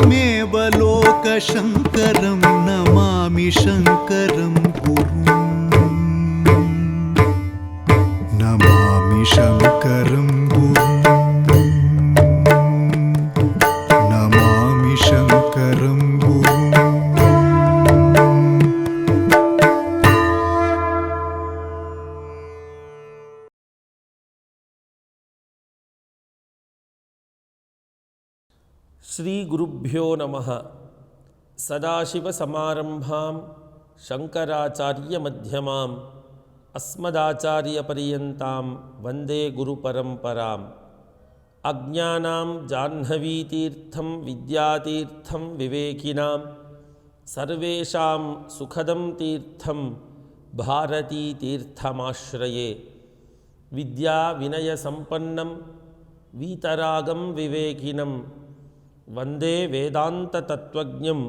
त्वमेव लोकशङ्करं नमामि शङ्करं गुरुं नमामि शङ्करं गुरुं नमामि शङ्करं गुरुं। ಶ್ರೀ ಗುರುಭ್ಯೋ ನಮಃ. ಸದಾಶಿವಸಮಾರಂಭಾಂ ಶಂಕರಾಚಾರ್ಯ ಮಧ್ಯಮಾಂ ಅಸ್ಮದಾಚಾರ್ಯಪರ್ಯಂತಾಂ ವಂದೇ ಗುರುಪರಂಪರಾಂ. ಅಜ್ಞಾನಾಂ ಜಾಹ್ನವೀತೀರ್ಥಂ ವಿದ್ಯಾತೀರ್ಥಂ ವಿವೇಕಿನಾಂ ಸರ್ವೇಷಾಂ ಸುಖದಂ ತೀರ್ಥಂ ಭಾರತೀತೀರ್ಥಮಾಶ್ರಯೇ. ವಿದ್ಯಾ ವಿನಯ ಸಂಪನ್ನಂ ವೀತರಾಗಂ ವಿವೇಕಿನಂ ವಂದೇ ವೇದಾಂತ ತತ್ವಜ್ಞಂ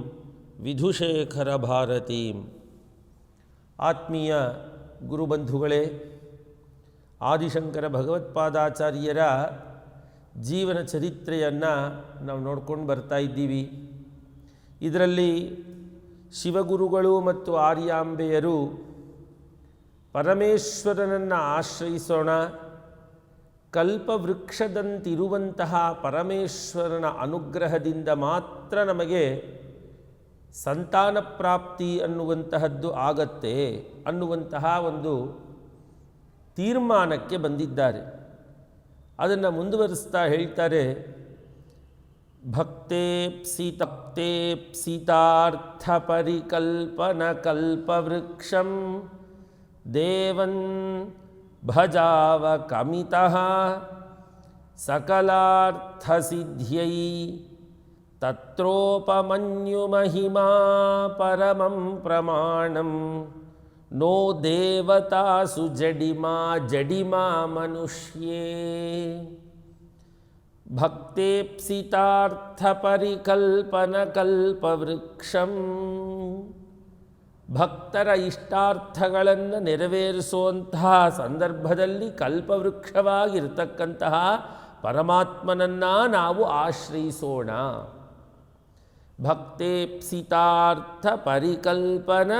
ವಿಧುಶೇಖರ ಭಾರತೀಂ. ಆತ್ಮೀಯ ಗುರುಬಂಧುಗಳೇ, ಆದಿಶಂಕರ ಭಗವತ್ಪಾದಾಚಾರ್ಯರ ಜೀವನ ಚರಿತ್ರೆಯನ್ನು ನಾವು ನೋಡ್ಕೊಂಡು ಬರ್ತಾ ಇದ್ದೀವಿ. ಇದರಲ್ಲಿ ಶಿವಗುರುಗಳು ಮತ್ತು ಆರ್ಯಾಂಬೆಯರು ಪರಮೇಶ್ವರನನ್ನು ಆಶ್ರಯಿಸೋಣ, ಕಲ್ಪವೃಕ್ಷದಂತಿರುವಂತಹ ಪರಮೇಶ್ವರನ ಅನುಗ್ರಹದಿಂದ ಮಾತ್ರ ನಮಗೆ ಸಂತಾನ ಪ್ರಾಪ್ತಿ ಅನ್ನುವಂತಹದ್ದು ಆಗತ್ತೆ ಅನ್ನುವಂತಹ ಒಂದು ತೀರ್ಮಾನಕ್ಕೆ ಬಂದಿದ್ದಾರೆ. ಅದನ್ನು ಮುಂದುವರಿಸ್ತಾ ಹೇಳ್ತಾರೆ, ಭಕ್ತೇಪ್ಸಿತಾರ್ಥ ಪರಿಕಲ್ಪನ ಕಲ್ಪವೃಕ್ಷಂ ದೇವನ್ ಭಜಾವ ಕಮಿತಃ ಸಕಲಾರ್ಥಸಿದ್ಧ್ಯೈ ತತ್ರೋಪಮನ್ಯುಮಹಿಮಾ ಪರಮಂ ಪ್ರಮಾಣಂ ನೋ ದೇವತಾಸು ಜಡಿಮಾ ಜಡಿಮಾ ಮನುಷ್ಯೇ. ಭಕ್ತೇಪ್ಸಿತಾರ್ಥ ಪರಿಕಲ್ಪನ ಕಲ್ಪವೃಕ್ಷಂ, ಭಕ್ತರ ಇಷ್ಟಾರ್ಥಗಳನ್ನು ನೆರವೇರಿಸುವಂತಹ ಸಂದರ್ಭದಲ್ಲಿ ಕಲ್ಪವೃಕ್ಷವಾಗಿರ್ತಕ್ಕಂತಹ ಪರಮಾತ್ಮನನ್ನು ನಾವು ಆಶ್ರಯಿಸೋಣ. ಭಕ್ತೇಪ್ಸಿತಾರ್ಥ ಪರಿಕಲ್ಪನ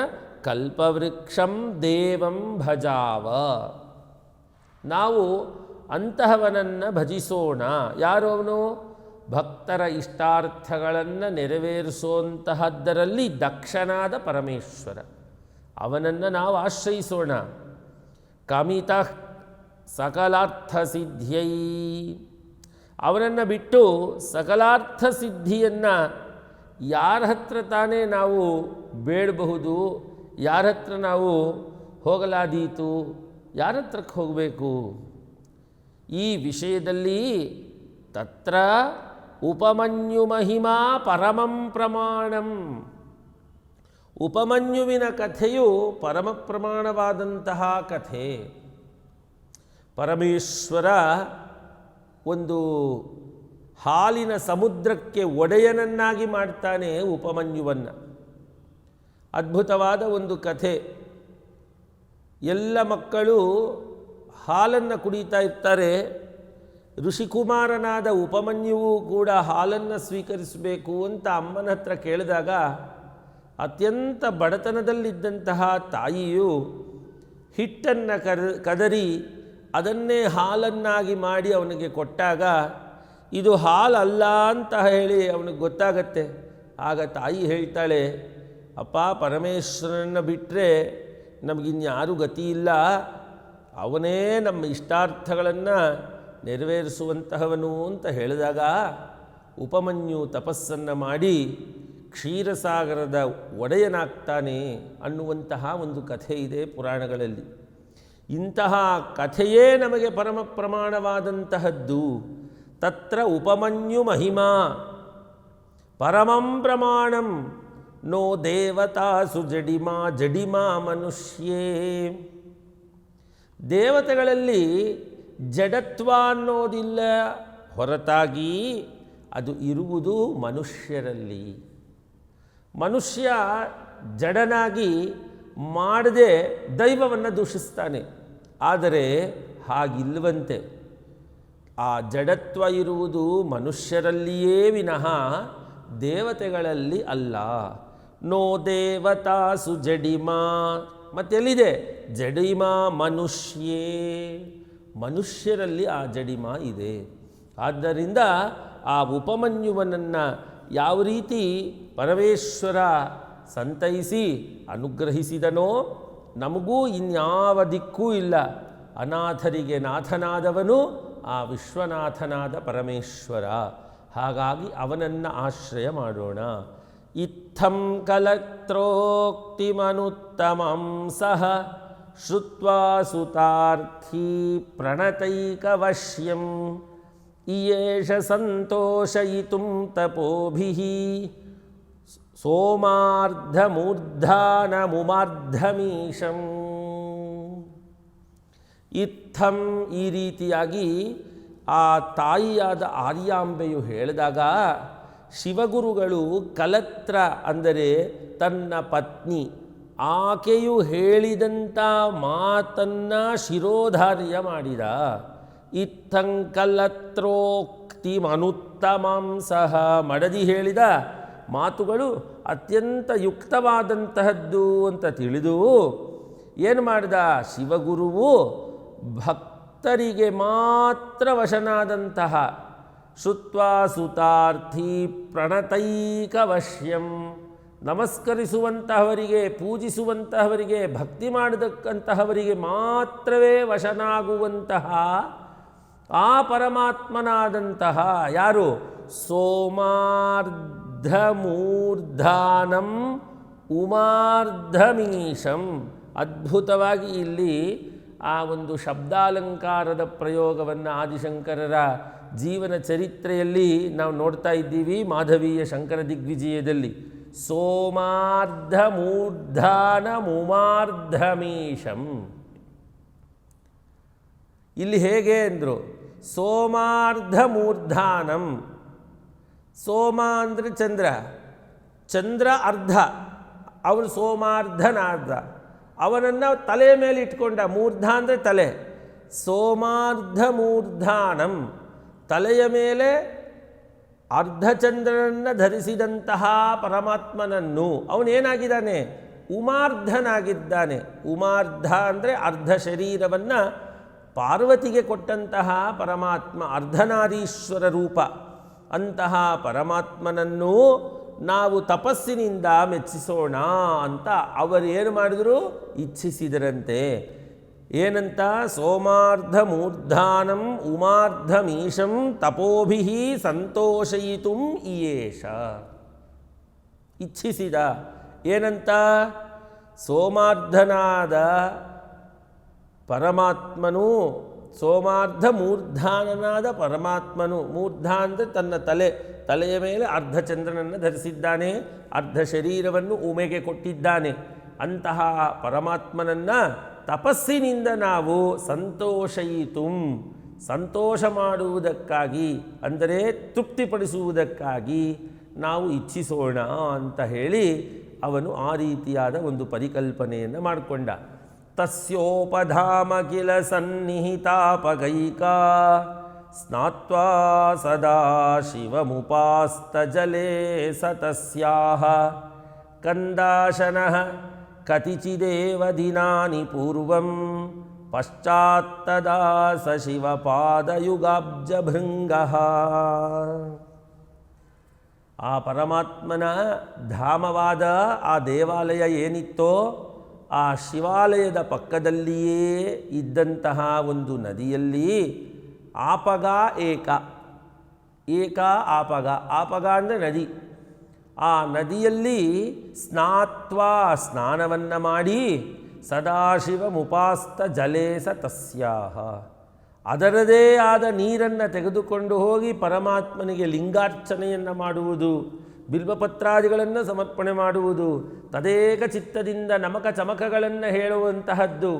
ಕಲ್ಪವೃಕ್ಷಂ ದೇವಂ ಭಜಾವ, ನಾವು ಅಂತಹವನನ್ನು ಭಜಿಸೋಣ. ಯಾರು ಅವನು? ಭಕ್ತರ ಇಷ್ಟಾರ್ಥಗಳನ್ನು ನೆರವೇರಿಸುವಂತಹದ್ದರಲ್ಲಿ ದಕ್ಷನಾದ ಪರಮೇಶ್ವರ, ಅವನನ್ನು ನಾವು ಆಶ್ರಯಿಸೋಣ. ಕಮಿತಃ ಸಕಲಾರ್ಥ ಸಿದ್ಧಿಯೈ, ಅವನನ್ನು ಬಿಟ್ಟು ಸಕಲಾರ್ಥ ಸಿದ್ಧಿಯನ್ನು ಯಾರ ಹತ್ರ ತಾನೇ ನಾವು ಬೇಡಬಹುದು, ಯಾರ ಹತ್ರ ನಾವು ಹೋಗಲಾದೀತು, ಯಾರ ಹತ್ರಕ್ಕೆ ಹೋಗಬೇಕು? ಈ ವಿಷಯದಲ್ಲಿ ತತ್ರ ಉಪಮನ್ಯು ಮಹಿಮಾ ಪರಮಂ ಪ್ರಮಾಣಂ, ಉಪಮನ್ಯುವಿನ ಕಥೆಯು ಪರಮ ಪ್ರಮಾಣವಾದಂತಹ ಕಥೆ. ಪರಮೇಶ್ವರ ಒಂದು ಹಾಲಿನ ಸಮುದ್ರಕ್ಕೆ ಒಡೆಯನನ್ನಾಗಿ ಮಾಡ್ತಾನೆ ಉಪಮನ್ಯುವನ್ನು. ಅದ್ಭುತವಾದ ಒಂದು ಕಥೆ. ಎಲ್ಲ ಮಕ್ಕಳು ಹಾಲನ್ನು ಕುಡಿತಾ ಇರ್ತಾರೆ. ಋಷಿಕುಮಾರನಾದ ಉಪಮನ್ಯುವು ಕೂಡ ಹಾಲನ್ನು ಸ್ವೀಕರಿಸಬೇಕು ಅಂತ ಅಮ್ಮನ ಹತ್ರ ಕೇಳಿದಾಗ ಅತ್ಯಂತ ಬಡತನದಲ್ಲಿದ್ದಂತಹ ತಾಯಿಯು ಹಿಟ್ಟನ್ನು ಕದರಿ ಅದನ್ನೇ ಹಾಲನ್ನಾಗಿ ಮಾಡಿ ಅವನಿಗೆ ಕೊಟ್ಟಾಗ ಇದು ಹಾಲಲ್ಲ ಅಂತ ಹೇಳಿ ಅವನಿಗೆ ಗೊತ್ತಾಗತ್ತೆ. ಆಗ ತಾಯಿ ಹೇಳ್ತಾಳೆ, ಅಪ್ಪ, ಪರಮೇಶ್ವರನನ್ನು ಬಿಟ್ಟರೆ ನಮಗಿನ್ಯಾರೂ ಗತಿ ಇಲ್ಲ, ಅವನೇ ನಮ್ಮ ಇಷ್ಟಾರ್ಥಗಳನ್ನು ನೆರವೇರಿಸುವಂತಹವನು ಅಂತ ಹೇಳಿದಾಗ ಉಪಮನ್ಯು ತಪಸ್ಸನ್ನು ಮಾಡಿ ಕ್ಷೀರಸಾಗರದ ಒಡೆಯನಾಗ್ತಾನೆ ಅನ್ನುವಂತಹ ಒಂದು ಕಥೆ ಇದೆ ಪುರಾಣಗಳಲ್ಲಿ. ಇಂತಹ ಕಥೆಯೇ ನಮಗೆ ಪರಮ ಪ್ರಮಾಣವಾದಂತಹದ್ದು. ತತ್ರ ಉಪಮನ್ಯು ಮಹಿಮಾ ಪರಮಂ ಪ್ರಮಾಣಂ ನೋ ದೇವತಾಸು ಜಡಿಮಾ ಜಡಿಮಾ ಮನುಷ್ಯೇ. ದೇವತೆಗಳಲ್ಲಿ ಜಡತ್ವ ಅನ್ನೋದಿಲ್ಲ, ಹೊರತಾಗಿ ಅದು ಇರುವುದು ಮನುಷ್ಯರಲ್ಲಿ. ಮನುಷ್ಯ ಜಡನಾಗಿ ಮಾಡದೆ ದೈವವನ್ನು ದೂಷಿಸ್ತಾನೆ. ಆದರೆ ಹಾಗಿಲ್ಲವಂತೆ. ಆ ಜಡತ್ವ ಇರುವುದು ಮನುಷ್ಯರಲ್ಲಿಯೇ ವಿನಃ ದೇವತೆಗಳಲ್ಲಿ ಅಲ್ಲ. ನೋ ದೇವತಾಸು ಜಡಿಮಾ, ಮತ್ತೆಲ್ಲಿದೆ? ಜಡಿಮಾ ಮನುಷ್ಯೇ, ಮನುಷ್ಯರಲ್ಲಿ ಆ ಜಡಿಮ ಇದೆ. ಆದ್ದರಿಂದ ಆ ಉಪಮನ್ಯುವನನ್ನು ಯಾವ ರೀತಿ ಪರಮೇಶ್ವರ ಸಂತೈಸಿ ಅನುಗ್ರಹಿಸಿದನೋ, ನಮಗೂ ಇನ್ಯಾವ ದಿಕ್ಕೂ ಇಲ್ಲ. ಅನಾಥರಿಗೆ ನಾಥನಾದವನು ಆ ವಿಶ್ವನಾಥನಾದ ಪರಮೇಶ್ವರ. ಹಾಗಾಗಿ ಅವನನ್ನು ಆಶ್ರಯ ಮಾಡೋಣ. ಇತ್ತಂ ಕಲತ್ರೋಕ್ತಿಮನುತ್ತಮಂ ಸಹ ಶ್ರುತ್ವಾ ಸುತಾರ್ಥೀ ಪ್ರಣತೈಕವಶ್ಯಂ ಇಯೇಷ ಸಂತೋಷಯಿತುಂ ತಪೋಭಿಃ ಸೋಮಾರ್ಧಮೂರ್ಧಾನಮುಮಾರ್ಧಮೀಶಂ. ಇತ್ತಂ, ಈ ರೀತಿಯಾಗಿ ಆ ತಾಯಿಯಾದ ಆರ್ಯಾಂಬೆಯು ಹೇಳಿದಾಗ ಶಿವಗುರುಗಳು ಕಲತ್ರ ಅಂದರೆ ತನ್ನ ಪತ್ನಿ ಆಕೆಯು ಹೇಳಿದಂಥ ಮಾತನ್ನು ಶಿರೋಧಾರ್ಯ ಮಾಡಿದ. ಇತ್ತಂಕಲತ್ರೋಕ್ತಿಮನುತ್ತಮಂ ಸಹ, ಮಡದಿ ಹೇಳಿದ ಮಾತುಗಳು ಅತ್ಯಂತ ಯುಕ್ತವಾದಂತಹದ್ದು ಅಂತ ತಿಳಿದು ಏನು ಮಾಡಿದ? ಶಿವಗುರುವು ಭಕ್ತರಿಗೆ ಮಾತ್ರ ವಶನಾದಂತಹ ಶ್ರುತ್ವಾ ಸುತಾರ್ಥಿ ಪ್ರಣತೈಕವಶ್ಯಂ, ನಮಸ್ಕರಿಸುವಂತಹವರಿಗೆ, ಪೂಜಿಸುವಂತಹವರಿಗೆ, ಭಕ್ತಿ ಮಾಡತಕ್ಕಂತಹವರಿಗೆ ಮಾತ್ರವೇ ವಶನಾಗುವಂತಹ ಆ ಪರಮಾತ್ಮನಾದಂತಹ ಯಾರು? ಸೋಮಾರ್ಧಮೂರ್ಧಾನಂ ಉಮಾರ್ಧಮೀಶಂ. ಅದ್ಭುತವಾಗಿ ಇಲ್ಲಿ ಆ ಒಂದು ಶಬ್ದಾಲಂಕಾರದ ಪ್ರಯೋಗವನ್ನು ಆದಿಶಂಕರರ ಜೀವನ ಚರಿತ್ರೆಯಲ್ಲಿ ನಾವು ನೋಡ್ತಾ ಇದ್ದೀವಿ. ಮಾಧವೀಯ ಶಂಕರ ದಿಗ್ವಿಜಯದಲ್ಲಿ ಸೋಮಾರ್ಧಮೂರ್ಧಾನಮುಮಾರ್ಧಮೀಶಂ. ಇಲ್ಲಿ ಹೇಗೆ ಅಂದರು? ಸೋಮಾರ್ಧಮೂರ್ಧಾನಂ, ಸೋಮ ಅಂದರೆ ಚಂದ್ರ, ಚಂದ್ರ ಅರ್ಧ, ಅವನು ಸೋಮಾರ್ಧನಾರ್ಧ, ಅವನನ್ನು ತಲೆ ಮೇಲೆ ಇಟ್ಕೊಂಡ. ಮೂರ್ಧ ಅಂದರೆ ತಲೆ. ಸೋಮಾರ್ಧಮೂರ್ಧಾನಂ, ತಲೆಯ ಮೇಲೆ ಅರ್ಧಚಂದ್ರನನ್ನು ಧರಿಸಿದಂತಹ ಪರಮಾತ್ಮನನ್ನು ಅವನೇನಾಗಿದ್ದಾನೆ? ಉಮಾರ್ಧನಾಗಿದ್ದಾನೆ. ಉಮಾರ್ಧ ಅಂದರೆ ಅರ್ಧ ಶರೀರವನ್ನು ಪಾರ್ವತಿಗೆ ಕೊಟ್ಟಂತಹ ಪರಮಾತ್ಮ, ಅರ್ಧನಾರೀಶ್ವರ ರೂಪ. ಅಂತಹ ಪರಮಾತ್ಮನನ್ನು ನಾವು ತಪಸ್ಸಿನಿಂದ ಮೆಚ್ಚಿಸೋಣ ಅಂತ ಅವರೇನು ಮಾಡಿದರು? ಇಚ್ಛಿಸಿದರಂತೆ. ಏನಂತ? ಸೋಮಾರ್ಧಮೂರ್ಧಾನಂ ಉಮಾರ್ಧಮೀಶಂ ತಪೋಭಿಃ ಸಂತೋಷಯಿತುಂ ಇಯೇಷ. ಇಚ್ಛಿಸಿದ. ಏನಂತ? ಸೋಮಾರ್ಧನಾದ ಪರಮಾತ್ಮನು, ಸೋಮಾರ್ಧ ಮೂರ್ಧಾನನಾದ ಪರಮಾತ್ಮನು, ಮೂರ್ಧ ಅಂದರೆ ತನ್ನ ತಲೆಯ ಮೇಲೆ ಅರ್ಧಚಂದ್ರನನ್ನು ಧರಿಸಿದ್ದಾನೆ, ಅರ್ಧ ಶರೀರವನ್ನು ಉಮೆಗೆ ಕೊಟ್ಟಿದ್ದಾನೆ. ಅಂತಹ ಪರಮಾತ್ಮನನ್ನು ತಪಸ್ಸಿನಿಂದ ನಾವು ಸಂತೋಷಯಿತುಂ, ಸಂತೋಷ ಮಾಡುವುದಕ್ಕಾಗಿ, ಅಂದರೆ ತೃಪ್ತಿಪಡಿಸುವುದಕ್ಕಾಗಿ ನಾವು ಇಚ್ಛಿಸೋಣ ಅಂತ ಹೇಳಿ ಅವನು ಆ ರೀತಿಯಾದ ಒಂದು ಪರಿಕಲ್ಪನೆಯನ್ನು ಮಾಡಿಕೊಂಡ. ತಸ್ಯೋಪಧಾಮ ಕಿಲ ಸನ್ನಿಹಿತಾಪಗೈಕಾ ಸ್ನಾತ್ವಾ ಸದಾ ಶಿವಮುಪಾಸ್ತಜಲೇ ಸತಸ್ಯಾಹ ಕಂದಾಶನಃ ಕತಿಚಿದೇವ ದಿನಾನಿ ಪೂರ್ವಂ ಪಶ್ಚಾತ್ತದಾ ಸ ಶಿವಪಾದಯುಗಾಬ್ಜಭೃಂಗಃ. ಆ ಪರಮಾತ್ಮನ ಧಾಮವಾದ ಆ ದೇವಾಲಯ ಏನಿತ್ತೋ ಆ ಶಿವಾಲಯದ ಪಕ್ಕದಲ್ಲಿಯೇ ಇದ್ದಂತಹ ಒಂದು ನದಿಯಲ್ಲಿ ಆಪಗ ಏಕ, ಏಕ ಆಪಗ, ಆಪಗ ಅಂದರೆ ನದಿ. ಆ ನದಿಯಲ್ಲಿ ಸ್ನಾತ್ವಾ, ಸ್ನಾನವನ್ನು ಮಾಡಿ, ಸದಾಶಿವ ಮುಪಾಸ್ತ ಜಲೇಸ ತಸ್ಯಾಹ, ಅದರದೇ ಆದ ನೀರನ್ನು ತೆಗೆದುಕೊಂಡು ಹೋಗಿ ಪರಮಾತ್ಮನಿಗೆ ಲಿಂಗಾರ್ಚನೆಯನ್ನು ಮಾಡುವುದು, ಬಿಲ್ವಪತ್ರಾದಿಗಳನ್ನು ಸಮರ್ಪಣೆ ಮಾಡುವುದು, ತದೇಕ ಚಿತ್ತದಿಂದ ನಮಕ ಚಮಕಗಳನ್ನು ಹೇಳುವಂತಹದ್ದು.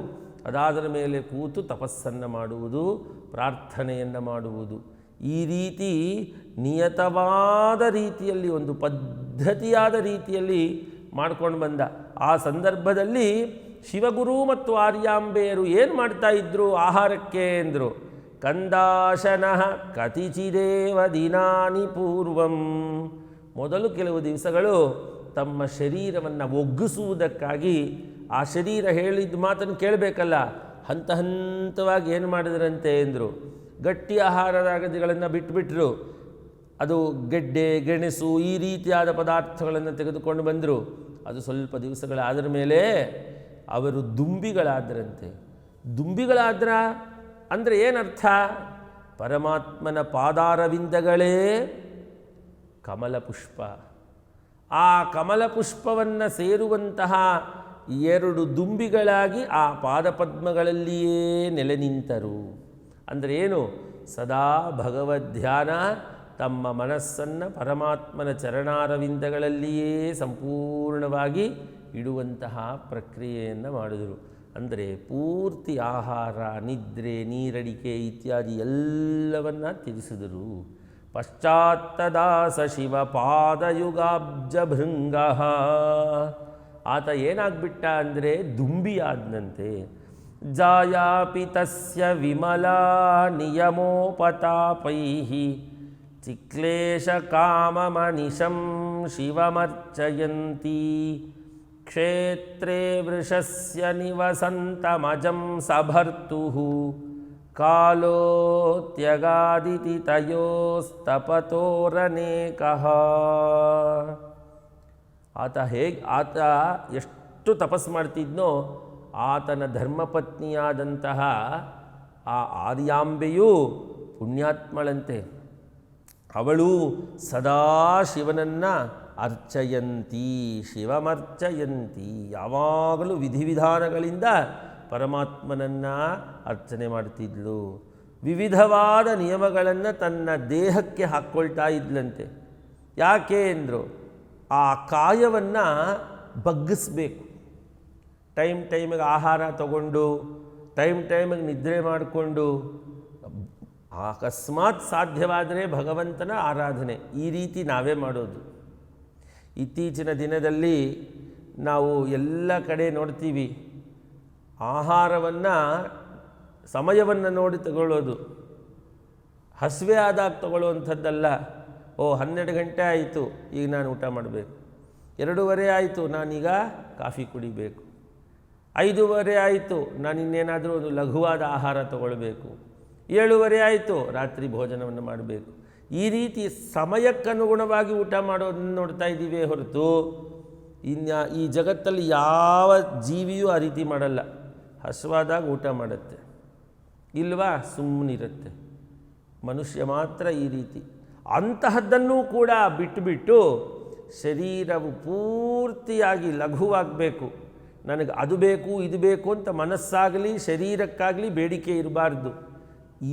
ಅದಾದರ ಮೇಲೆ ಕೂತು ತಪಸ್ಸನ್ನು ಮಾಡುವುದು, ಪ್ರಾರ್ಥನೆಯನ್ನು ಮಾಡುವುದು. ಈ ರೀತಿ ನಿಯತವಾದ ರೀತಿಯಲ್ಲಿ, ಒಂದು ಪದ್ಧತಿಯಾದ ರೀತಿಯಲ್ಲಿ ಮಾಡ್ಕೊಂಡು ಬಂದ. ಆ ಸಂದರ್ಭದಲ್ಲಿ ಶಿವಗುರು ಮತ್ತು ಆರ್ಯಾಂಬೆಯರು ಏನು ಮಾಡ್ತಾ ಇದ್ರು ಆಹಾರಕ್ಕೆ ಅಂದರು? ಕಂದಾಶನಃ ಕತಿಚಿದೇವ ದಿನಾನಿ ಪೂರ್ವಂ, ಮೊದಲು ಕೆಲವು ದಿವಸಗಳು ತಮ್ಮ ಶರೀರವನ್ನು ಒಗ್ಗಿಸುವುದಕ್ಕಾಗಿ ಆ ಶರೀರ ಹೇಳಿದ ಮಾತನ್ನು ಕೇಳಬೇಕಲ್ಲ, ಹಂತ ಹಂತವಾಗಿ ಏನು ಮಾಡಿದ್ರಂತೆ ಎಂದರು. ಗಟ್ಟಿ ಆಹಾರಗಳನ್ನು ಬಿಟ್ಟುಬಿಟ್ರು. ಅದು ಗೆಡ್ಡೆ, ಗೆಣಸು ಈ ರೀತಿಯಾದ ಪದಾರ್ಥಗಳನ್ನು ತೆಗೆದುಕೊಂಡು ಬಂದರು. ಅದು ಸ್ವಲ್ಪ ದಿವಸಗಳಾದ ಮೇಲೆ ಅವರು ದುಂಬಿಗಳಾದರಂತೆ. ದುಂಬಿಗಳಾದ್ರ ಅಂದರೆ ಏನರ್ಥ? ಪರಮಾತ್ಮನ ಪಾದಾರವಿಂದಗಳೇ ಕಮಲ ಪುಷ್ಪ. ಆ ಕಮಲ ಪುಷ್ಪವನ್ನು ಸೇರುವಂತಹ 2 ದುಂಬಿಗಳಾಗಿ ಆ ಪಾದಪದ್ಮಗಳಲ್ಲಿಯೇ ನೆಲೆ ನಿಂತರು. ಅಂದರೆ ಏನು? ಸದಾ ಭಗವದ್ಧ್ಯಾನ, ತಮ್ಮ ಮನಸ್ಸನ್ನು ಪರಮಾತ್ಮನ ಚರಣಾರವಿಂದಗಳಲ್ಲಿಯೇ ಸಂಪೂರ್ಣವಾಗಿ ಇಡುವಂತಹ ಪ್ರಕ್ರಿಯೆಯನ್ನು ಮಾಡಿದರು. ಅಂದರೆ ಪೂರ್ತಿ ಆಹಾರ, ನಿದ್ರೆ, ನೀರಡಿಕೆ ಇತ್ಯಾದಿ ಎಲ್ಲವನ್ನ ತ್ಯಜಿಸಿದರು. ಪಶ್ಚಾತ್ತದಾಸ ಶಿವ ಪಾದಯುಗಾಬ್ಜ ಭೃಂಗ. ಆತ ಏನಾಗ್ಬಿಟ್ಟ ಅಂದರೆ ದುಂಬಿಯಾದನಂತೆ. ಜಾಯಾಪಿ ತಸ್ಯ ವಿಮಲಾ ನಿಯಮೋಪತಾಪೈಃ ಚಿಕ್ಲೇಶ ಕಾಮಮನಿಶಂ ಶಿವಮರ್ಚಯಂತಿ ಕ್ಷೇತ್ರೇ ವೃಷಸ್ಯ ನಿವಸಂತಮಜಂ ಸಭರ್ತುಃ ಕಾಲೋತ್ಯಗಾದಿತಿ ತಯೋಸ್ತಪತೋರನೇಕಃ. ಆತ ಎಷ್ಟು ತಪಸ್ಸು ಮಾಡ್ತಿದ್ನೋ ಆತನ ಧರ್ಮಪತ್ನಿಯಾದಂತಹ ಆ ಆರ್ಯಾಂಬೆಯು ಪುಣ್ಯಾತ್ಮಳಂತೆ. ಅವಳು ಸದಾ ಶಿವನನ್ನು ಅರ್ಚಯಂತಿ, ಶಿವಮರ್ಚಯಂತಿ, ಯಾವಾಗಲೂ ವಿಧಿವಿಧಾನಗಳಿಂದ ಪರಮಾತ್ಮನನ್ನು ಅರ್ಚನೆ ಮಾಡ್ತಿದ್ಳು. ವಿವಿಧವಾದ ನಿಯಮಗಳನ್ನು ತನ್ನ ದೇಹಕ್ಕೆ ಹಾಕ್ಕೊಳ್ತಾ ಇದ್ಲಂತೆ. ಯಾಕೆ ಅಂದರು? ಆ ಕಾಯವನ್ನು ಬಗ್ಗಿಸ್ಬೇಕು. ಟೈಮಿಗೆ ಆಹಾರ ತಗೊಂಡು ಟೈಮಿಗೆ ನಿದ್ರೆ ಮಾಡಿಕೊಂಡು ಅಕಸ್ಮಾತ್ ಸಾಧ್ಯವಾದರೆ ಭಗವಂತನ ಆರಾಧನೆ ಈ ರೀತಿ ನಾವೇ ಮಾಡೋದು. ಇತ್ತೀಚಿನ ದಿನದಲ್ಲಿ ನಾವು ಎಲ್ಲ ಕಡೆ ನೋಡ್ತೀವಿ, ಆಹಾರವನ್ನು ಸಮಯವನ್ನು ನೋಡಿ ತಗೊಳ್ಳೋದು. ಹಸಿವೆ ಆದಾಗ ತಗೊಳ್ಳುವಂಥದ್ದಲ್ಲ. 12 ಗಂಟೆ ಆಯಿತು, ಈಗ ನಾನು ಊಟ ಮಾಡಬೇಕು. 2:30 ಆಯಿತು, ನಾನೀಗ ಕಾಫಿ ಕುಡಿಬೇಕು. 5:30 ಆಯಿತು, ನಾನು ಇನ್ನೇನಾದರೂ ಒಂದು ಲಘುವಾದ ಆಹಾರ ತಗೊಳ್ಬೇಕು. 7:30 ಆಯಿತು, ರಾತ್ರಿ ಭೋಜನವನ್ನು ಮಾಡಬೇಕು. ಈ ರೀತಿ ಸಮಯಕ್ಕನುಗುಣವಾಗಿ ಊಟ ಮಾಡೋದನ್ನು ನೋಡ್ತಾ ಇದ್ದೀವಿ ಹೊರತು ಈ ಜಗತ್ತಲ್ಲಿ ಯಾವ ಜೀವಿಯೂ ಆ ರೀತಿ ಮಾಡಲ್ಲ. ಹಸುವಾದಾಗ ಊಟ ಮಾಡುತ್ತೆ, ಇಲ್ವಾ ಸುಮ್ಮನಿರುತ್ತೆ. ಮನುಷ್ಯ ಮಾತ್ರ ಈ ರೀತಿ. ಅಂತಹದ್ದನ್ನು ಕೂಡ ಬಿಟ್ಟುಬಿಟ್ಟು ಶರೀರವು ಪೂರ್ತಿಯಾಗಿ ಲಘುವಾಗಬೇಕು. ನನಗೆ ಅದು ಬೇಕು ಇದು ಬೇಕು ಅಂತ ಮನಸ್ಸಾಗಲಿ ಶರೀರಕ್ಕಾಗಲಿ ಬೇಡಿಕೆ ಇರಬಾರ್ದು.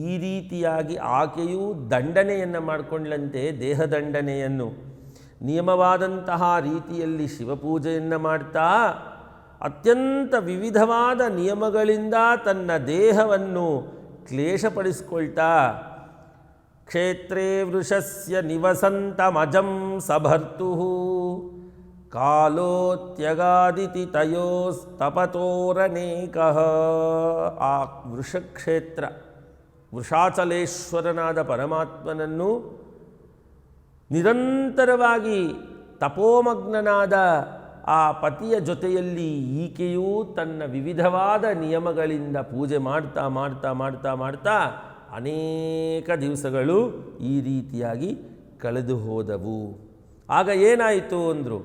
ಈ ರೀತಿಯಾಗಿ ಆಕೆಯು ದಂಡನೆಯನ್ನು ಮಾಡಿಕೊಂಡ್ಲಂತೆ, ದೇಹದಂಡನೆಯನ್ನು. ನಿಯಮವಾದಂತಹ ರೀತಿಯಲ್ಲಿ ಶಿವಪೂಜೆಯನ್ನು ಮಾಡ್ತಾ ಅತ್ಯಂತ ವಿವಿಧವಾದ ನಿಯಮಗಳಿಂದ ತನ್ನ ದೇಹವನ್ನು ಕ್ಲೇಶಪಡಿಸ್ಕೊಳ್ತಾ ಕ್ಷೇತ್ರೇ ವೃಷಸ್ಯ ನಿವಸಂತಮಜಂ ಸಭರ್ತುಃ ಕಾಲೋತ್ಯಗಾದಿತಿ ತಯೋಸ್ತಪತೋರನೇಕಃ. ಆ ವೃಷಕ್ಷೇತ್ರ, ವೃಷಾಚಲೇಶ್ವರನಾದ ಪರಮಾತ್ಮನನ್ನು ನಿರಂತರವಾಗಿ ತಪೋಮಗ್ನನಾದ ಆ ಪತಿಯ ಜೊತೆಯಲ್ಲಿ ಈಕೆಯೂ ತನ್ನ ವಿವಿಧವಾದ ನಿಯಮಗಳಿಂದ ಪೂಜೆ ಮಾಡ್ತಾ ಮಾಡ್ತಾ ಮಾಡ್ತಾ ಮಾಡ್ತಾ ಅನೇಕ ದಿವಸಗಳು ಈ ರೀತಿಯಾಗಿ ಕಳೆದು ಹೋದವು. ಆಗ ಏನಾಯಿತು ಅಂದರು?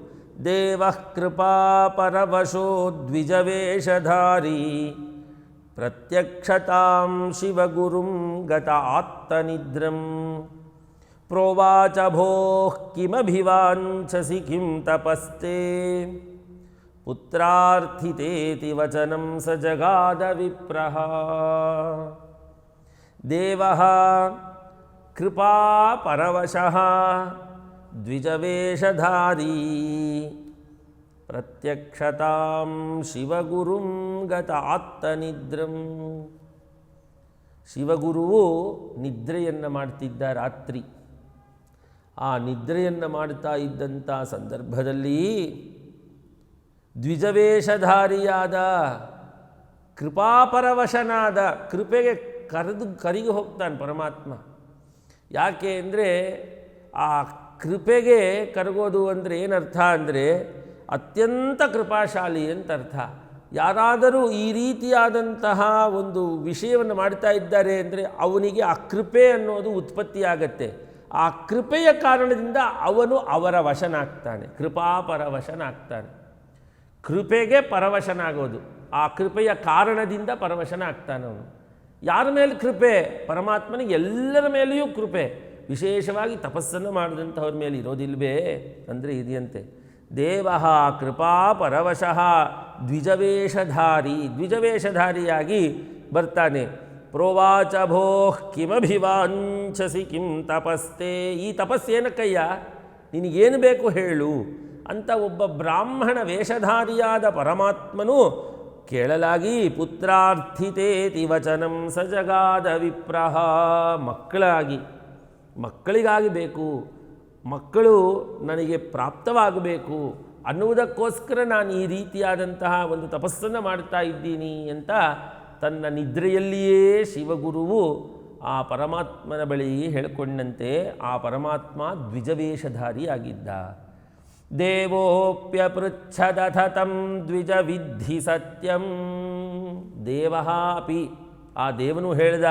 ದೇವಃ ಕೃಪಾ ಪರವಶೋ ದ್ವಿಜವೇಷಧಾರಿ ಪ್ರತ್ಯಕ್ಷತಾಂ ಶಿವಗುರುಂ ಗತ ಆತ್ತನಿದ್ರಂ ಪ್ರೋವಾಚ ಭೋಃ ಕಿಮಭಿವಾಂಛಸಿ ಕಿಂ ತಪಸ್ತೆ ಪುತ್ರಾರ್ಥಿತೇತಿ ವಚನಂ ಸ ಜಗಾದ ವಿಪ್ರಃ. ದೇವಃ ಕೃಪಾ ಪರವಶಃ ದ್ವಿಜವೇಷಧಾರಿ ಪ್ರತ್ಯಕ್ಷತಾಂ ಶಿವಗುರುಂ ಗತ ಆತ್ತನಿದ್ರಂ. ಶಿವಗುರುವು ನಿದ್ರೆಯನ್ನು ಮಾಡ್ತಿದ್ದ ರಾತ್ರಿ. ಆ ನಿದ್ರೆಯನ್ನು ಮಾಡ್ತಾ ಇದ್ದಂಥ ಸಂದರ್ಭದಲ್ಲಿ ದ್ವಿಜವೇಷಧಾರಿಯಾದ ಕೃಪಾಪರವಶನಾದ, ಕೃಪೆಗೆ ಕರೆದು ಹೋಗ್ತಾನೆ ಪರಮಾತ್ಮ. ಯಾಕೆ ಅಂದರೆ ಆ ಕೃಪೆಗೆ ಕರಗೋದು ಅಂದರೆ ಏನರ್ಥ ಅಂದರೆ ಅತ್ಯಂತ ಕೃಪಾಶಾಲಿ ಅಂತ ಅರ್ಥ. ಯಾರಾದರೂ ಈ ರೀತಿಯಾದಂತಹ ಒಂದು ವಿಷಯವನ್ನು ಮಾಡ್ತಾ ಇದ್ದಾರೆ ಅಂದರೆ ಅವನಿಗೆ ಆ ಕೃಪೆ ಅನ್ನೋದು ಉತ್ಪತ್ತಿಯಾಗತ್ತೆ. ಆ ಕೃಪೆಯ ಕಾರಣದಿಂದ ಅವನು ಅವರ ವಶನಾಗ್ತಾನೆ, ಕೃಪಾಪರವಶನಾಗ್ತಾನೆ. ಕೃಪೆಗೆ ಪರವಶನಾಗೋದು, ಆ ಕೃಪೆಯ ಕಾರಣದಿಂದ ಪರವಶನಾಗ್ತಾನೆ ಅವನು. ಯಾರ ಮೇಲೆ ಕೃಪೆ? ಪರಮಾತ್ಮನಿಗೆ ಎಲ್ಲರ ಮೇಲೆಯೂ ಕೃಪೆ, ವಿಶೇಷವಾಗಿ ತಪಸ್ಸನ್ನು ಮಾಡಿದಂಥವ್ರ ಮೇಲೆ ಇರೋದಿಲ್ವೇ ಅಂದರೆ ಇದೆಯಂತೆ. ದೇವ ಕೃಪಾ ಪರವಶಃ ದ್ವಿಜವೇಷಧಾರಿ, ದ್ವಿಜವೇಷಧಾರಿಯಾಗಿ ಬರ್ತಾನೆ. ಪ್ರೋವಾಚ ಭೋಃ ಕಿಮಭಿವಾಂಛಸಿ ಕಿಂ ತಪಸ್ತೆ, ಈ ತಪಸ್ಸೇನಕ್ಕಯ್ಯ, ನಿನಗೇನು ಬೇಕು ಹೇಳು ಅಂತ ಒಬ್ಬ ಬ್ರಾಹ್ಮಣ ವೇಷಧಾರಿಯಾದ ಪರಮಾತ್ಮನು ಕೇಳಲಾಗಿ ಪುತ್ರಾರ್ಥಿತೇತಿ ವಚನಂ ಸಜಗಾದ ವಿಪ್ರಹ, ಮಕ್ಕಳಿಗಾಗಿ ಬೇಕು, ಮಕ್ಕಳು ನನಗೆ ಪ್ರಾಪ್ತವಾಗಬೇಕು ಅನ್ನುವುದಕ್ಕೋಸ್ಕರ ನಾನು ಈ ರೀತಿಯಾದಂತಹ ಒಂದು ತಪಸ್ಸನ್ನು ಮಾಡ್ತಾ ಇದ್ದೀನಿ ಅಂತ ತನ್ನ ನಿದ್ರೆಯಲ್ಲಿಯೇ ಶಿವಗುರುವು ಆ ಪರಮಾತ್ಮನ ಬಳಿ ಹೇಳಿಕೊಂಡಂತೆ ಆ ಪರಮಾತ್ಮ ದ್ವಿಜವೇಷಧಾರಿಯಾಗಿದ್ದ. ದೇವೋಪ್ಯಪೃಚ್ಛದಥ ತಂ ದ್ವಿಜ ವಿದ್ಧಿ ಸತ್ಯಂ, ದೇವ ಅಪಿ, ಆ ದೇವನು ಹೇಳ್ದ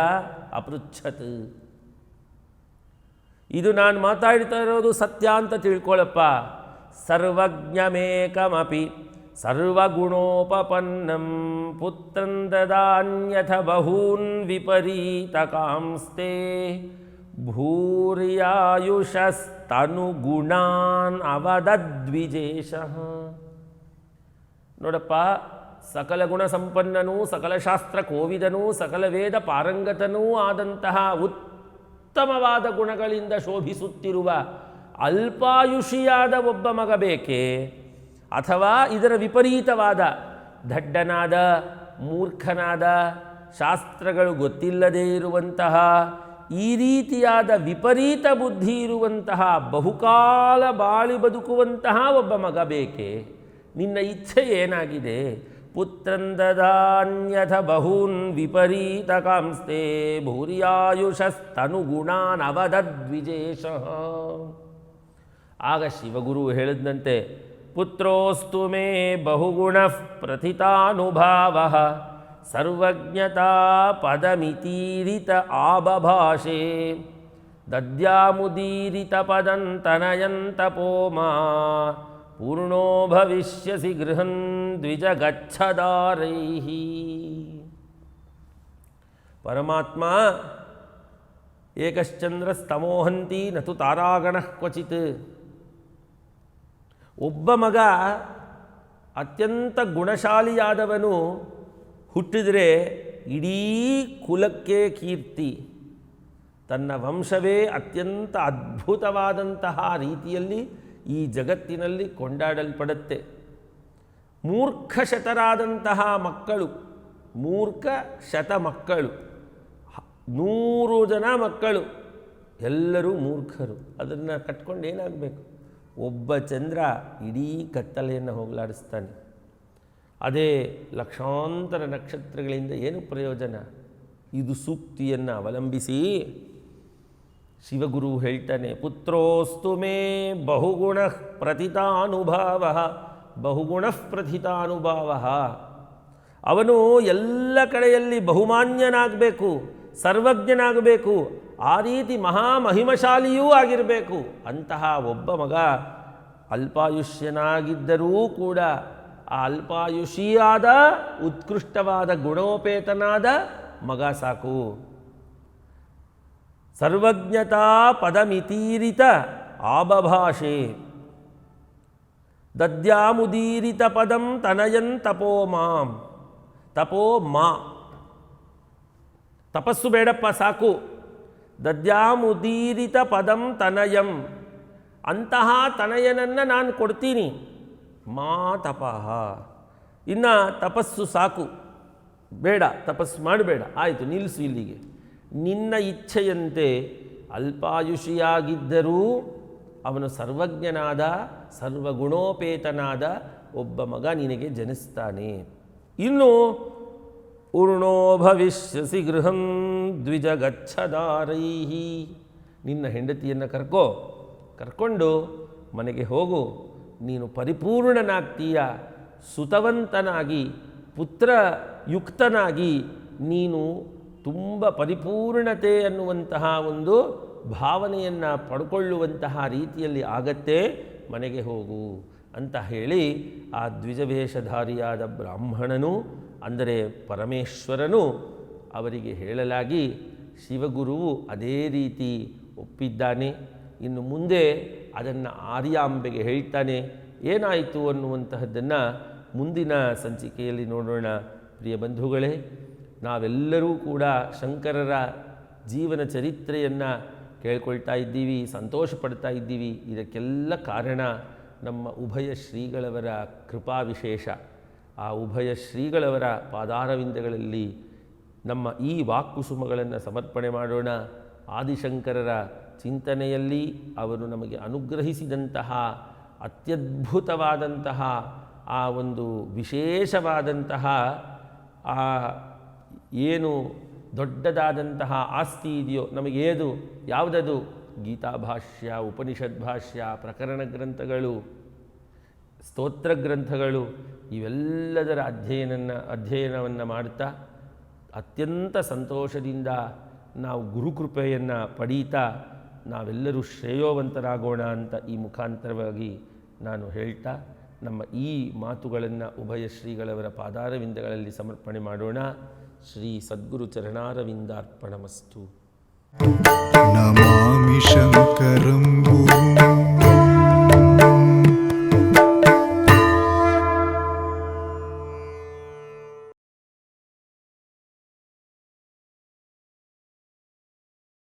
ಅಪೃಚ್ಛತ್, ಇದು ನಾನು ಮಾತಾಡ್ತಾ ಇರೋದು ಸತ್ಯ ಅಂತ ತಿಳ್ಕೊಳ್ಳಪ್ಪ. ಸರ್ವಜ್ಞಮೇಕಮಪಿ ಸರ್ವಗುಣೋಪಪನ್ನಂ ಪುತ್ರಂ ದದಾನ್ಯಥ ಬಹೂನ್ ವಿಪರೀತಕಾಂಸ್ತೆ ಭೂರ್ಯಾಯುಷಸ್ತನುಗುಣಾನ್ ಅವದದ್ವಿಜೇಶಃ. ನೋಡಪ್ಪ, ಸಕಲ ಗುಣ ಸಂಪನ್ನನೂ ಸಕಲ ಶಾಸ್ತ್ರ ಕೋವಿದನೂ ಸಕಲ ವೇದ ಪಾರಂಗತನೂ ಆದಂತಹ ಉತ್ತಮವಾದ ಗುಣಗಳಿಂದ ಶೋಭಿಸುತ್ತಿರುವ ಅಲ್ಪಾಯುಷಿಯಾದ ಒಬ್ಬ ಮಗ ಬೇಕೇ, ಅಥವಾ ಇದರ ವಿಪರೀತವಾದ ದಡ್ಡನಾದ ಮೂರ್ಖನಾದ ಶಾಸ್ತ್ರಗಳು ಗೊತ್ತಿಲ್ಲದೇ ಇರುವಂತಹ ಈ ರೀತಿಯಾದ ವಿಪರೀತ ಬುದ್ಧಿ ಇರುವಂತಹ ಬಹುಕಾಲ ಬಾಳಿ ಬದುಕುವಂತಹ ಒಬ್ಬ ಮಗ ಬೇಕೇ? ನಿನ್ನ ಇಚ್ಛೆ ಏನಾಗಿದೆ? ಪುತ್ರಂ ದದಾನ್ಯಥ ಬಹೂನ್ ವಿಪರೀತಕಾಂಸ್ತೆ ಭೂರ್ಯಾಯುಷಸ್ತನುಗುಣಾನ್ ಅವದದ್ವಿಜೇಶಃ. ಆಗ ಶಿವಗುರು ಹೇಳಿದಂತೆ ಪುತ್ರೋಸ್ತು ಮೇ ಬಹುಗುಣಃ ಪ್ರಥಿತಾನುಭಾವಃ ಸರ್ವಜ್ಞತಾ ಪದಮಿತೀರಿತ ಆಬಭಾಷೆ ದದ್ಯಾಮುದೀರಿತ ಪದಂತನಯಂತಪೋಮಾ ಪೂರ್ಣೋ ಭವಿಷ್ಯಸಿ ಗೃಹನ್ ದ್ವಿಜ ಗಚ್ಚದಾರೈಃ. ಪರಮಾತ್ಮ ಏಕಶ್ಚಂದ್ರಸ್ತಮೋಹಂತಿ ನತು ತಾರಾಗಣಃ ಕ್ವಚಿತ್. ಒಬ್ಬ ಮಗ ಅತ್ಯಂತ ಗುಣಶಾಲಿಯಾದವನು ಹುಟ್ಟಿದರೆ ಇಡೀ ಕುಲಕ್ಕೆ ಕೀರ್ತಿ, ತನ್ನ ವಂಶವೇ ಅತ್ಯಂತ ಅದ್ಭುತವಾದಂತಹ ರೀತಿಯಲ್ಲಿ ಈ ಜಗತ್ತಿನಲ್ಲಿ ಕೊಂಡಾಡಲ್ಪಡುತ್ತೆ. ಮೂರ್ಖಶತರಾದಂತಹ ಮಕ್ಕಳು, ಮೂರ್ಖ ಶತ ಮಕ್ಕಳು, 100 ಜನ ಮಕ್ಕಳು ಎಲ್ಲರೂ ಮೂರ್ಖರು. ಅದನ್ನು ಕಟ್ಕೊಂಡು ಏನಾಗಬೇಕು? ಒಬ್ಬ ಚಂದ್ರ ಇಡೀ ಕತ್ತಲೆಯನ್ನು ಹೋಗಲಾಡಿಸ್ತಾನೆ. ಅದೇ ಲಕ್ಷಾಂತರ ನಕ್ಷತ್ರಗಳಿಂದ ಏನು ಪ್ರಯೋಜನ? ಇದು ಸೂಕ್ತಿಯನ್ನು ಅವಲಂಬಿಸಿ ಶಿವಗುರು ಹೇಳ್ತಾನೆ, ಪುತ್ರೋಸ್ತು ಮೇ ಬಹುಗುಣ ಪ್ರಥಿತಾನುಭಾವ, ಬಹುಗುಣ ಪ್ರಥಿತಾನುಭಾವ. ಅವನು ಎಲ್ಲ ಕಡೆಯಲ್ಲಿ ಬಹುಮಾನ್ಯನಾಗಬೇಕು, ಸರ್ವಜ್ಞನಾಗಬೇಕು, ಆ ರೀತಿ ಮಹಾಮಹಿಮಶಾಲಿಯೂ ಆಗಿರಬೇಕು. ಅಂತಹ ಒಬ್ಬ ಮಗ ಅಲ್ಪಾಯುಷ್ಯನಾಗಿದ್ದರೂ ಕೂಡ ಆ ಅಲ್ಪಾಯುಷಿಯಾದ ಉತ್ಕೃಷ್ಟವಾದ ಗುಣೋಪೇತನಾದ ಮಗ ಸಾಕು. ಸರ್ವಜ್ಞತಾ ಪದಮಿತೀರಿತ ಆಬಭಾಷೆ ದದ್ಯಾಮುದೀರಿತ ಪದಂ ತನಯನ್ ತಪೋಮಾಂ. ತಪೋ ಮಾ, ತಪಸ್ಸು ಬೇಡಪ್ಪ ಸಾಕು. ದದ್ಯಾಮುದೀರಿತ ಪದಂ ತನಯಂ, ಅಂತಹ ತನಯನನ್ನು ನಾನು ಕೊಡ್ತೀನಿ. ಮಾ ತಪಃ, ಇನ್ನು ತಪಸ್ಸು ಸಾಕು, ಬೇಡ, ತಪಸ್ಸು ಮಾಡಬೇಡ, ಆಯಿತು ನಿಲ್ಲಿಸು ಇಲ್ಲಿಗೆ. ನಿನ್ನ ಇಚ್ಛೆಯಂತೆ ಅಲ್ಪಾಯುಷಿಯಾಗಿದ್ದರೂ ಅವನು ಸರ್ವಜ್ಞನಾದ ಸರ್ವಗುಣೋಪೇತನಾದ ಒಬ್ಬ ಮಗ ನಿನಗೆ ಜನಿಸ್ತಾನೆ. ಇನ್ನು ಪೂರ್ಣೋ ಭವಿಷ್ಯಸಿ ಗೃಹಂ ದ್ವಿಜ ಗಚ್ಚದಾರೈಃ. ನಿನ್ನ ಹೆಂಡತಿಯನ್ನು ಕರ್ಕೊಂಡು ಮನೆಗೆ ಹೋಗು, ನೀನು ಪರಿಪೂರ್ಣನಾಗ್ತೀಯ, ಸುತವಂತನಾಗಿ ಪುತ್ರಯುಕ್ತನಾಗಿ ನೀನು ತುಂಬ ಪರಿಪೂರ್ಣತೆ ಅನ್ನುವಂತಹ ಒಂದು ಭಾವನೆಯನ್ನು ಪಡ್ಕೊಳ್ಳುವಂತಹ ರೀತಿಯಲ್ಲಿ ಆಗತ್ತೆ, ಮನೆಗೆ ಹೋಗು ಅಂತ ಹೇಳಿ ಆ ದ್ವಿಜವೇಷಧಾರಿಯಾದ ಬ್ರಾಹ್ಮಣನು ಅಂದರೆ ಪರಮೇಶ್ವರನು ಅವರಿಗೆ ಹೇಳಲಾಗಿ ಶಿವಗುರುವು ಅದೇ ರೀತಿ ಒಪ್ಪಿದ್ದಾನೆ. ಇನ್ನು ಮುಂದೆ ಅದನ್ನು ಆರ್ಯಾಂಬೆಗೆ ಹೇಳ್ತಾನೆ. ಏನಾಯಿತು ಅನ್ನುವಂತಹದ್ದನ್ನು ಮುಂದಿನ ಸಂಚಿಕೆಯಲ್ಲಿ ನೋಡೋಣ. ಪ್ರಿಯ ಬಂಧುಗಳೇ, ನಾವೆಲ್ಲರೂ ಕೂಡ ಶಂಕರರ ಜೀವನ ಚರಿತ್ರೆಯನ್ನು ಕೇಳ್ಕೊಳ್ತಾ ಇದ್ದೀವಿ, ಸಂತೋಷ ಪಡ್ತಾ ಇದ್ದೀವಿ. ಇದಕ್ಕೆಲ್ಲ ಕಾರಣ ನಮ್ಮ ಉಭಯ ಶ್ರೀಗಳವರ ಕೃಪಾ ವಿಶೇಷ. ಆ ಉಭಯ ಶ್ರೀಗಳವರ ಪಾದಾರವಿಂದಗಳಲ್ಲಿ ನಮ್ಮ ಈ ವಾಕ್ಕುಸುಮಗಳನ್ನು ಸಮರ್ಪಣೆ ಮಾಡೋಣ. ಆದಿಶಂಕರರ ಚಿಂತನೆಯಲ್ಲಿ ಅವರು ನಮಗೆ ಅನುಗ್ರಹಿಸಿದಂತಹ ಅತ್ಯದ್ಭುತವಾದಂತಹ ಆ ಒಂದು ವಿಶೇಷವಾದಂತಹ ಆ ಏನು ದೊಡ್ಡದಾದಂತಹ ಆಸ್ತಿ ಇದೆಯೋ ನಮಗೇದು ಯಾವುದದು? ಗೀತಾಭಾಷ್ಯ, ಉಪನಿಷದ್ ಭಾಷ್ಯ, ಪ್ರಕರಣ ಗ್ರಂಥಗಳು, ಸ್ತೋತ್ರ ಗ್ರಂಥಗಳು, ಇವೆಲ್ಲದರ ಅಧ್ಯಯನವನ್ನು ಮಾಡ್ತಾ ಅತ್ಯಂತ ಸಂತೋಷದಿಂದ ನಾವು ಗುರುಕೃಪೆಯನ್ನು ಪಡೀತಾ ನಾವೆಲ್ಲರೂ ಶ್ರೇಯೋವಂತರಾಗೋಣ ಅಂತ ಈ ಮುಖಾಂತರವಾಗಿ ನಾನು ಹೇಳ್ತಾ ನಮ್ಮ ಈ ಮಾತುಗಳನ್ನು ಉಭಯ ಶ್ರೀಗಳವರ ಪಾದಾರವಿಂದಗಳಲ್ಲಿ ಸಮರ್ಪಣೆ ಮಾಡೋಣ. ಶ್ರೀ ಸದ್ಗುರು ಚರಣಾರವಿಂದಾರ್ಪಣಮಸ್ತು.